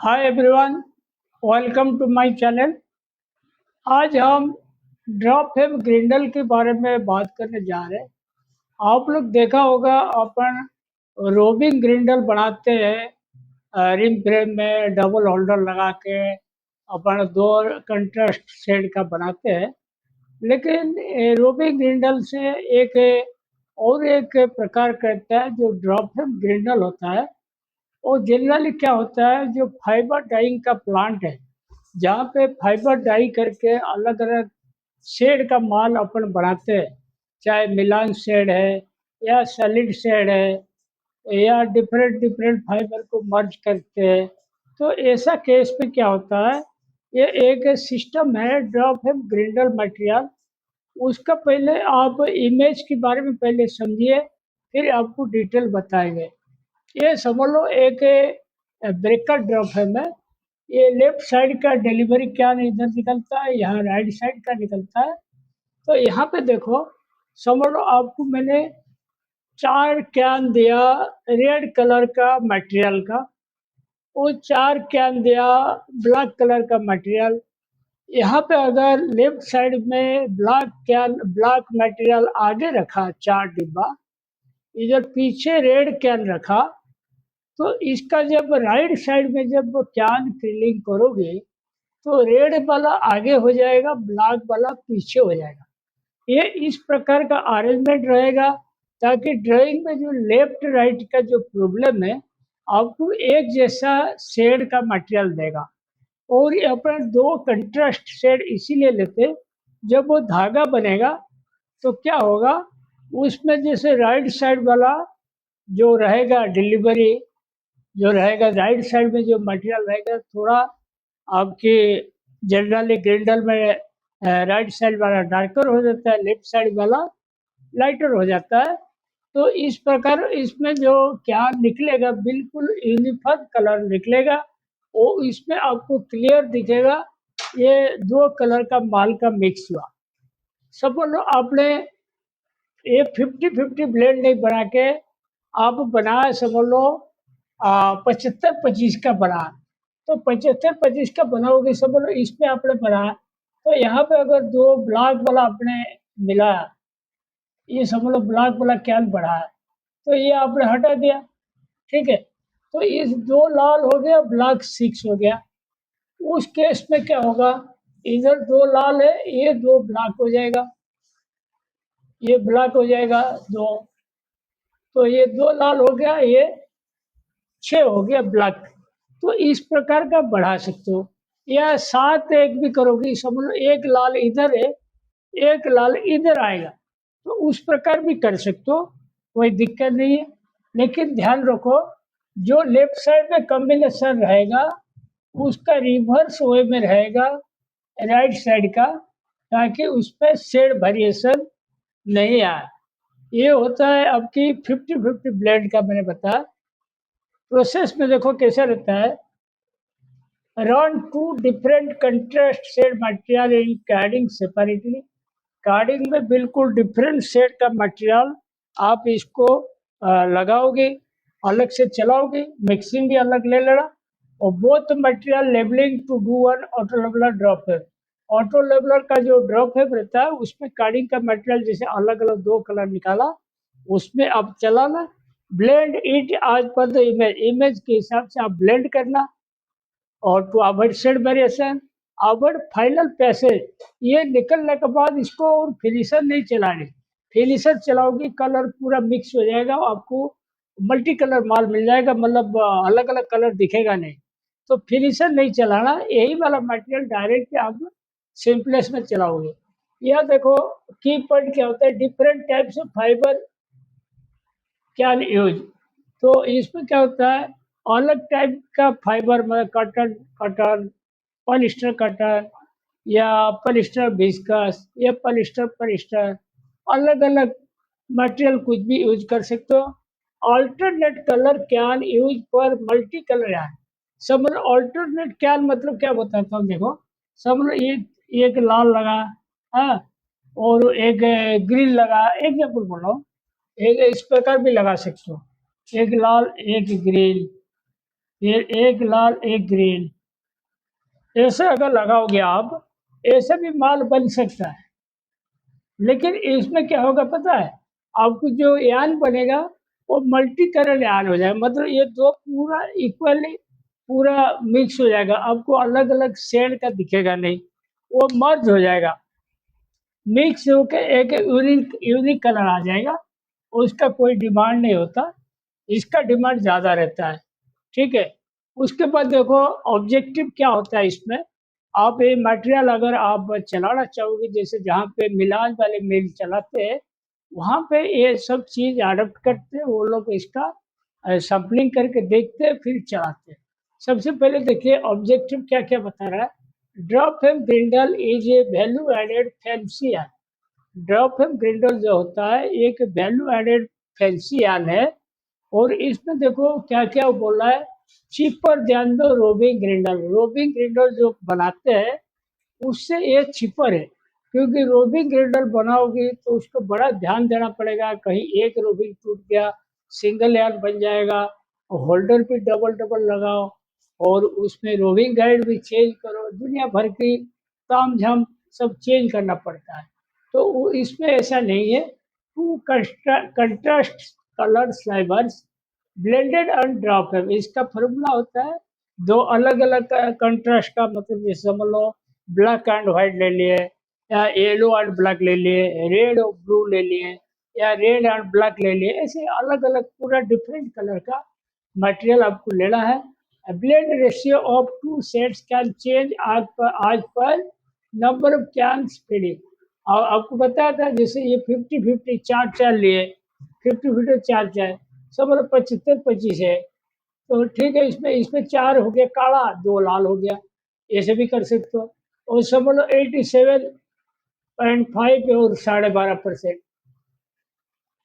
Hi everyone, welcome to my channel. आज हम drop हेम ग्रिंडल के बारे में बात करने जा रहे हैं। आप लोग देखा होगा, अपन रोबिंग ग्रिंडल बनाते हैं रिम फ्रेम में डबल होल्डर लगा के। अपन दो कंट्रास्ट शेड का बनाते हैं। लेकिन रोबिंग ग्रिंडल से एक और एक प्रकार करता है जो ड्रॉप हेम ग्रिंडल होता है। और जनरली क्या होता है, जो फाइबर डाइंग का प्लांट है, जहाँ पे फाइबर डाई करके अलग अलग शेड का माल अपन बनाते हैं, चाहे मिलान शेड है या सॉलिड शेड है या डिफरेंट डिफरेंट फाइबर को मर्ज करते हैं। तो ऐसा केस में क्या होता है, ये एक सिस्टम है ड्रॉप हेम ग्रिंडल मटेरियल। उसका पहले आप इमेज के बारे में पहले समझिए, फिर आपको डिटेल बताएंगे। ये समझ लो एक ब्रेकर ड्रॉप है में। ये लेफ्ट साइड का डिलीवरी कैन इधर निकलता है, यहाँ राइट साइड का निकलता है। तो यहाँ पे देखो, समझ लो आपको मैंने 4 कैन दिया रेड कलर का मटेरियल का, वो 4 कैन दिया ब्लैक कलर का मटेरियल। यहाँ पे अगर लेफ्ट साइड में ब्लैक मटेरियल आगे रखा 4 डिब्बा, इधर पीछे रेड कैन रखा, तो इसका जब राइट साइड में जब कैन फिलिंग करोगे तो रेड वाला आगे हो जाएगा, ब्लैक वाला पीछे हो जाएगा। ये इस प्रकार का अरेंजमेंट रहेगा ताकि ड्राइंग में जो लेफ्ट राइट का जो प्रॉब्लम है, आपको एक जैसा शेड का मटेरियल देगा। और ये अपने दो कंट्रास्ट शेड इसीलिए लेते, जब वो धागा बनेगा तो क्या होगा, उसमें जैसे राइट साइड वाला जो रहेगा डिलीवरी, जो रहेगा राइट साइड में जो मटेरियल रहेगा, थोड़ा आपके जनरली ग्रिंडल में राइट साइड वाला डार्कर हो जाता है, लेफ्ट साइड वाला लाइटर हो जाता है। तो इस प्रकार इसमें जो क्या निकलेगा, बिल्कुल यूनिफॉर्म कलर निकलेगा। और इसमें आपको क्लियर दिखेगा ये दो कलर का माल का मिक्स हुआ। सपोज लो आपने ये 50-50 ब्लेंड नहीं बना के आप बनाए, समझ लो 75-25 का बना, तो 75-25 का बनाओगे, समझ लो इसमें आपने बनाया, तो यहाँ पे अगर दो ब्लैक वाला आपने मिलाया, ये समझ लो ब्लैक वाला कैन बढ़ाया, तो ये आपने हटा दिया, ठीक है। तो इस दो लाल हो गया, ब्लैक 6 हो गया। उस केस में क्या होगा, इधर दो लाल है, ये दो ब्लैक हो जाएगा, ये ब्लैक हो जाएगा दो, तो ये दो लाल हो गया, ये 6 हो गया ब्लैक। तो इस प्रकार का बढ़ा सकते हो, या 7 एक भी करोगे, समझ लो एक लाल इधर है, एक लाल इधर आएगा, तो उस प्रकार भी कर सकते हो, कोई दिक्कत नहीं है। लेकिन ध्यान रखो, जो लेफ्ट साइड में कॉम्बिनेशन रहेगा उसका रिवर्स वे में रहेगा राइट साइड का, ताकि उस पर शेड वेरिएशन नहीं आए। ये होता है आपकी 50-50 ब्लेंड का, मैंने बताया। प्रोसेस में देखो कैसा रहता है, run to different contrast shade material in carding separately. Carding में बिल्कुल डिफरेंट शेड का मटेरियल आप इसको लगाओगे, अलग से चलाओगे, मिक्सिंग भी अलग ले लेना। और both material labelling to do one auto labeller drop है। ऑटो लेबलर का जो ड्रॉप है रहता है, उसमें कार्डिंग का मटेरियल जैसे अलग अलग दो कलर निकाला, उसमें आप चलाना, ब्लेंड इट आज पर द इमेज, इमेज के हिसाब से आप ब्लेंड करना। और to avoid shade variation, avoid final passage, ये निकलने के बाद इसको और फिनिशर नहीं चलाने। फिनिशर चलाओगे कलर पूरा मिक्स हो जाएगा, आपको मल्टी कलर माल मिल जाएगा, मतलब अलग अलग कलर दिखेगा नहीं। तो फिनिशर नहीं चलाना, यही वाला मटेरियल डायरेक्ट आप सिंपलेस में चलाओगे। यह देखो की पॉइंट क्या होता है, different types of fibre can use. तो इसमें क्या होता है, अलग टाइप का फाइबर में कॉटन कॉटन, पॉलिस्टर कॉटन, या पॉलिस्टर विस्कस, या पॉलिस्टर पॉलिस्टर, अलग अलग मटेरियल कुछ भी यूज कर सकते हो। Alternate colour can use for multi colour यार। समझ लो अल्टरनेट कैन मतलब क्या बताता हूँ, देखो समझ लो ये एक लाल लगा, हाँ, और एक ग्रीन लगा, एग्जाम्पल बोल रहा हूँ, एक इस प्रकार भी लगा सकते हो, एक लाल एक ग्रीन, फिर एक लाल एक ग्रीन, ऐसे अगर लगाओगे आप, ऐसे भी माल बन सकता है। लेकिन इसमें क्या होगा पता है, आपको जो यान बनेगा वो मल्टी कलर यान हो जाएगा, मतलब ये दो पूरा इक्वली पूरा मिक्स हो जाएगा, आपको अलग अलग शेड का दिखेगा नहीं, वो मर्ज हो जाएगा, मिक्स होकर एक यूनिक यूनिक कलर आ जाएगा। उसका कोई डिमांड नहीं होता, इसका डिमांड ज़्यादा रहता है। ठीक है। उसके बाद देखो ऑब्जेक्टिव क्या होता है इसमें, आप ये मटेरियल अगर आप चलाना चाहोगे, जैसे जहाँ पे मिलान वाले मिल चलाते हैं, वहाँ पे ये सब चीज़ अडॉप्ट करते हैं वो लोग, इसका सैंपलिंग करके देखते हैं फिर चलाते हैं। सबसे पहले देखिए ऑब्जेक्टिव क्या क्या बता रहा है। Drop and grindle is a value added fancy yarn. Drop and grindle जो होता है एक वैल्यू एडेड फैंसी यान है। और इसमें देखो क्या क्या बोल रहा है, चीपर, ध्यान दो, रोबिंग ग्रिंडल, रोबिंग ग्रिंडल जो बनाते हैं उससे ये छिपर है, क्योंकि रोबिंग ग्रिडल बनाओगे तो उसको बड़ा ध्यान देना पड़ेगा, कहीं एक रोबिंग टूट गया सिंगल यार्ड बन जाएगा, और होल्डर भी डबल डबल लगाओ, और उसमें रोबिंग गाइड भी चेंज करो, दुनिया भर की ताम झाम सब चेंज करना पड़ता है। तो इसमें ऐसा नहीं है। Two contrast colour slivers blended and drop है, इसका फॉर्मूला होता है दो अलग अलग कंट्रास्ट का, मतलब जैसे समझ लो ब्लैक एंड व्हाइट ले लिए, या येलो एंड ब्लैक ले लिए, रेड और ब्लू ले लिए, या रेड एंड ब्लैक ले लिए, ऐसे अलग अलग पूरा डिफरेंट कलर का मटेरियल आपको लेना है। Blend ratio of two sets can change आज पर नंबर ऑफ कैंस फीडिंग। और आपको बताया था जैसे ये 50-50 चार चार लिए, 50-50 चार चार, सब मतलब 75-25 है, तो ठीक है, इसमें इसमें चार हो गया काला, दो लाल हो गया, ऐसे भी कर सकते हो। और समझ लो 87.5 और 12.5%,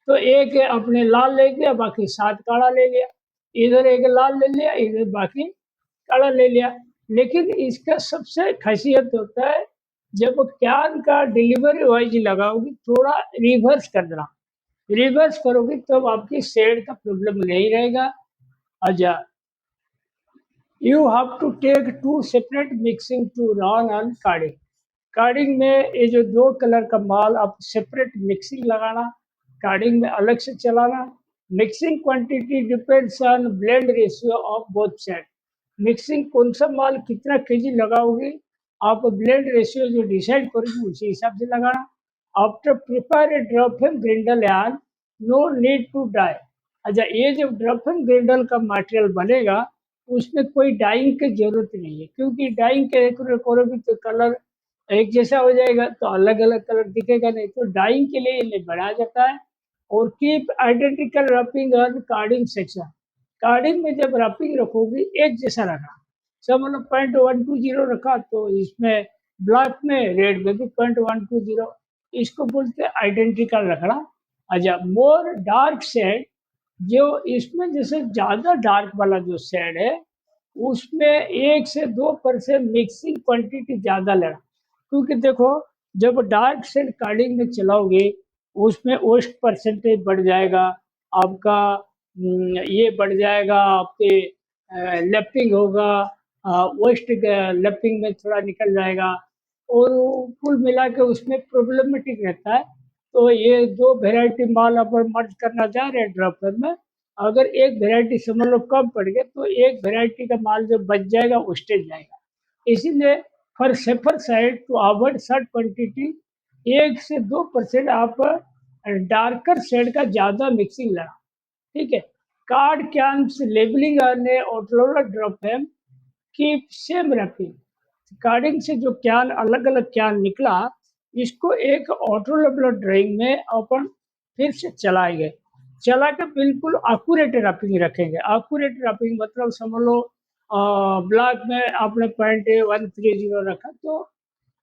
तो एक अपने लाल ले गया, बाकी 7 काला ले लिया, इधर एक लाल ले लिया, इधर बाकी काला ले लिया। लेकिन इसका सबसे खासियत होता है, जब कैन का डिलीवरी वाइज लगाओगी थोड़ा रिवर्स कर देना, रिवर्स करोगे तब तो आपकी शेड का प्रॉब्लम नहीं रहेगा। अच्छा, you have to take two separate mixing to run and carding. Carding में ये जो दो कलर का माल आप सेपरेट मिक्सिंग लगाना, कार्डिंग में अलग से चलाना। Mixing quantity depends on blend ratio of both side. Mixing कौन सा माल कितना केजी लगाओगे, आप ब्लेंड रेशियो जो डिसाइड करोगे उसी हिसाब से लगाना। After prepare a drop and grindle yarn, no need to dye. अच्छा, ये जब ड्रॉप एंड ग्रिंडल का मटेरियल बनेगा उसमें कोई डाइंग की जरूरत नहीं है, क्योंकि डाइंग के करोगे तो कलर एक जैसा हो जाएगा, तो अलग अलग कलर दिखेगा नहीं, तो डाइंग के लिए इन्हें बनाया जाता है। और keep identical wrapping on carding section. Carding में जब रैपिंग रखोगी एक जैसा रखना, सब मतलब 0.120 रखा तो इसमें ब्लैक में रेड में भी 0.120, इसको बोलते हैं आइडेंटिकल रखना। अच्छा, मोर डार्क शेड, जो इसमें जैसे ज़्यादा डार्क वाला जो शेड है उसमें 1 से 2% मिक्सिंग क्वांटिटी ज़्यादा लेना, क्योंकि देखो जब डार्क शेड कार्डिंग में चलाओगे उसमें ओस्ट परसेंटेज बढ़ जाएगा आपका, ये बढ़ जाएगा आपके, लेपिंग होगा, वेस्ट लेपिंग में थोड़ा निकल जाएगा, और कुल मिला के उसमें प्रॉब्लमेटिक रहता है। तो ये दो वेराइटी माल अपन मर्ज करना चाह रहे हैं ड्रॉपर में, अगर एक वेराइटी समझ लो कम पड़ गया तो एक वेराइटी का माल जो बच जाएगा वो स्टेज जाएगा। इसीलिए for safer side to avoid short quantity 1 से 2% आप डार्कर शेड का ज़्यादा मिक्सिंग लेना। ठीक है। Card cans labelling on a autoloader drop frame keep same wrapping. Carding से जो कैन अलग अलग कैन निकला, इसको एक ऑटो लेबलर ड्राइंग में अपन फिर से चलाएंगे, चला के बिल्कुल एक्यूरेट रैपिंग रखेंगे। एक्यूरेट रैपिंग मतलब समझ लो ब्लैक में आपने 0.130 रखा तो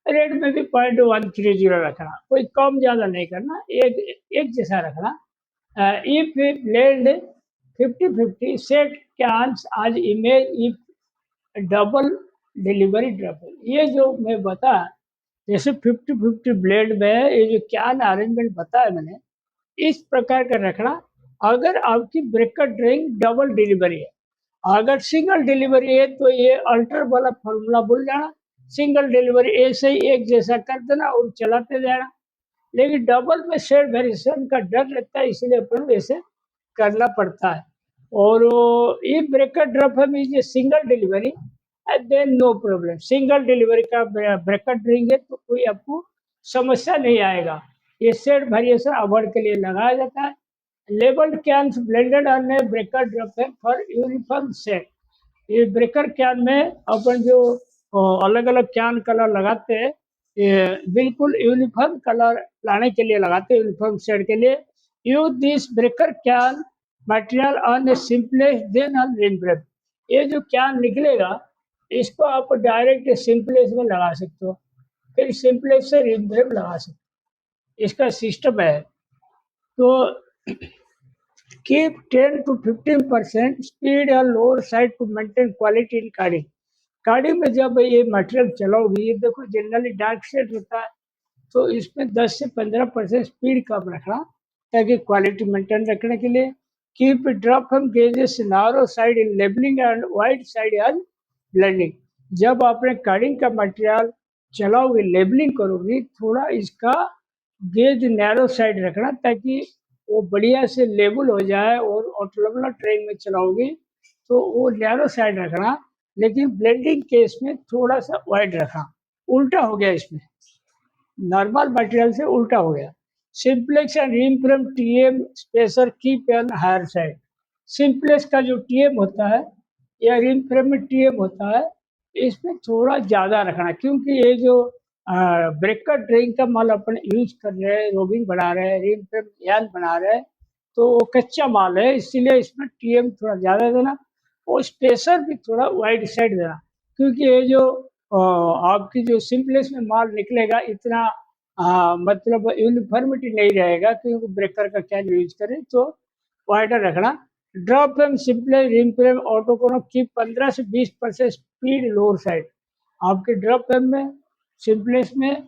रेड में भी 0.130 रखना, कोई कम ज़्यादा नहीं करना, एक एक जैसा रखना। इफ ब्लेंड 50-50 सेट कैंस आज image if double delivery double, ये जो मैं बता, जैसे 50-50 ब्लेड में ये जो कैन अरेंजमेंट बताया मैंने, इस प्रकार का रखना। अगर आपकी ब्रेकर ड्रिंक डबल डिलीवरी है, अगर सिंगल डिलीवरी है तो ये अल्टर वाला फॉर्मूला भूल जाना, सिंगल डिलीवरी ऐसे ही एक जैसा कर देना और चलाते जाना। लेकिन डबल में शेड वेरिएशन का डर रहता है, इसलिए अपन वैसे करना पड़ता है। और ये ब्रेकर ड्रॉप है is single delivery, then no problem. Single delivery का ब्रेकर ड्रिंग है तो कोई आपको समस्या नहीं आएगा। ये शेड वेरिएशन अवॉइड के लिए लगाया जाता है। Labelled cans blended on A breaker drop है फॉर यूनिफॉर्म सेट। ये ब्रेकर कैन में अपन जो अलग अलग कैन कलर लगाते हैं, ये बिल्कुल यूनिफॉर्म कलर लाने के लिए लगाते हैं, यूनिफॉर्म शेड के लिए। Use this breaker can material on a simplex then on ring break. ये जो कैन निकलेगा इसको आप डायरेक्ट सिंपलेस में लगा सकते हो, फिर सिंपलेस से रिम ब्रेक लगा सकते हो, इसका सिस्टम है। तो keep 10 to 15% speed or lower side to maintain quality in carding. Carding में जब ये मटेरियल चलाओगी, ये देखो जनरली डार्क शेड होता है, तो इसमें 10 से 15% स्पीड कम रखना ताकि क्वालिटी मेंटेन रखने के लिए। Keep drop from gauges narrow side in labelling and wide side as blending. जब आपने कार्डिंग का मटेरियल चलाओगे, लेबलिंग करोगी, थोड़ा इसका गेज नैरो साइड रखना ताकि वो बढ़िया से लेबल हो जाए। और ऑटोमोबाइल ट्रेन में चलाओगी तो वो नैरो साइड रखना, लेकिन ब्लेंडिंग केस में थोड़ा सा वाइड रखना। उल्टा हो गया, इसमें नॉर्मल मटेरियल से उल्टा हो गया। Simplex and ring frame TM spacer keep an higher side. Simplex का जो टीएम होता है या रिम फ्रेम में टीएम होता है, इसमें थोड़ा ज़्यादा रखना, क्योंकि ये जो ब्रेकर ड्रिंक का माल अपन यूज कर रहे हैं, रोबिंग बना रहे हैं, रिम फ्रेम यान बना रहे हैं, तो वो कच्चा माल है, इसीलिए इसमें टीएम थोड़ा ज़्यादा देना और स्पेसर भी थोड़ा वाइड साइड देना। क्योंकि ये जो आपकी जो सिंपलेस में माल निकलेगा इतना मतलब यूनिफॉर्मिटी नहीं रहेगा, क्योंकि ब्रेकर का कैन यूज करें तो वाइडर रखना। Drop frame simplex ring frame auto कोनो की 15 से 20% स्पीड लोअर साइड। आपके ड्रॉप फ्रेम में, सिंपलेस में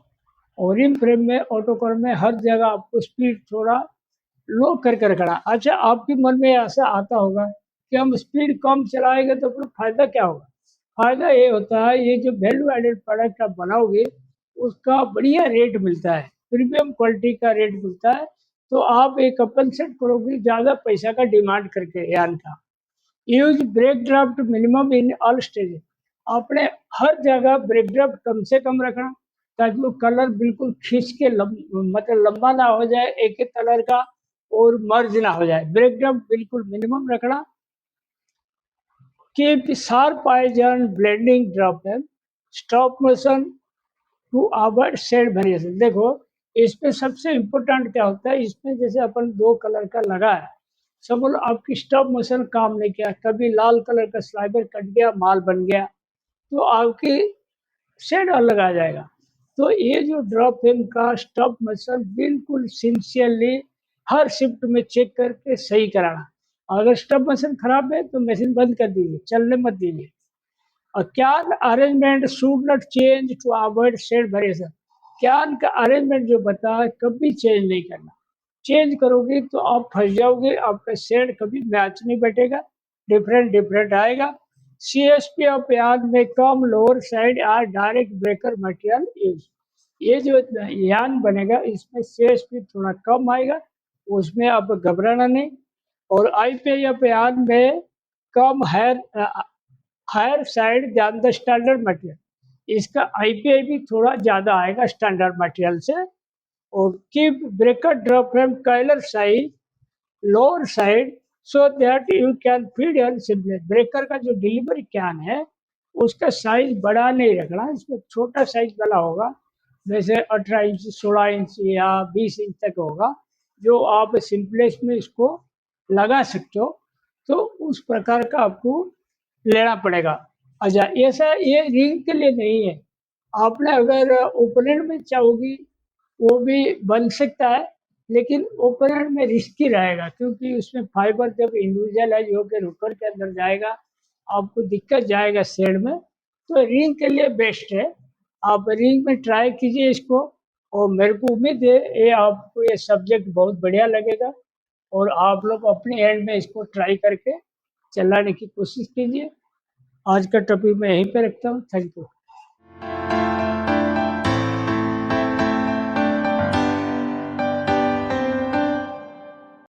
और रिम फ्रेम में, ऑटो कोन में हर जगह आपको स्पीड थोड़ा लो करके रखना। अच्छा, आपके मन में ऐसा आता होगा कि हम स्पीड कम चलाएंगे तो फिर फायदा क्या होगा? फायदा ये होता है, ये जो वैल्यू एडेड प्रोडक्ट आप बनाओगे उसका बढ़िया रेट मिलता है, प्रीमियम क्वालिटी का रेट मिलता है, तो आप एक कंपनसेट करोगे ज़्यादा पैसा का डिमांड करके यान का। Use break draft minimum in all stage. आपने हर जगह ब्रेक ड्राफ्ट कम से कम रखना ताकि वो कलर बिल्कुल खींच के मतलब लंबा ना हो जाए एक ही कलर का और मर्ज ना हो जाए। ब्रेक ड्राफ्ट बिल्कुल मिनिमम रखना। Keep sharp eyes on blending drop है। Stop motion to avoid shade variation. देखो, इसमें सबसे इम्पोर्टेंट क्या होता है, इसमें जैसे अपन दो कलर का लगा है, समझ लो आपकी स्टॉप मोशन काम नहीं किया, कभी लाल कलर का स्लाइबर कट गया, माल बन गया, तो आपकी शेड अलग आ जाएगा। तो ये जो ड्रॉप फ्रेम का स्टॉप मोशन बिल्कुल सिंसियरली हर शिफ्ट में चेक करके सही कराना। अगर स्टॉप मोशन खराब है तो मशीन बंद कर दीजिए, चलने मत दीजिए। और can arrangement should not change to avoid shade variation. Can का अरेंजमेंट जो बता है कभी चेंज नहीं करना। चेंज करोगे तो आप फंस जाओगे, आपका शेड कभी मैच नहीं बैठेगा, डिफरेंट डिफरेंट आएगा। CSP of yarn may come lower side or direct breaker material use. ये जो यान बनेगा इसमें सीएसपी थोड़ा कम आएगा, उसमें आप घबराना नहीं। और IPI of yarn may come higher side than the standard material. इसका आईपीआई भी थोड़ा ज़्यादा आएगा स्टैंडर्ड मटेरियल से। और keep breaker drop frame coiler size lower side so that you can feed your simplex. Breaker का जो डिलीवरी कैन है उसका साइज बड़ा नहीं रखना, इसमें छोटा साइज वाला होगा, जैसे 18 इंच 16 इंच या 20 इंच तक होगा, जो आप सिंपलेस में इसको लगा सकते हो। तो उस प्रकार का आपको लेना पड़ेगा। अच्छा, ऐसा ये रिंग के लिए नहीं है, आपने अगर ओपनर में चाहोगी वो भी बन सकता है, लेकिन ओपनर में रिस्की रहेगा, क्योंकि उसमें फाइबर जब इंडिविजुअलाइज होकर रोटर के अंदर जाएगा आपको दिक्कत जाएगा शेड में। तो रिंग के लिए बेस्ट है, आप रिंग में ट्राई कीजिए इसको। और मेरे को उम्मीद है ये आपको ये सब्जेक्ट बहुत बढ़िया लगेगा और आप लोग अपने एंड में इसको ट्राई करके चलाने की कोशिश कीजिए। आज का टॉपिक मैं यहीं पे रखता हूँ। Thank you.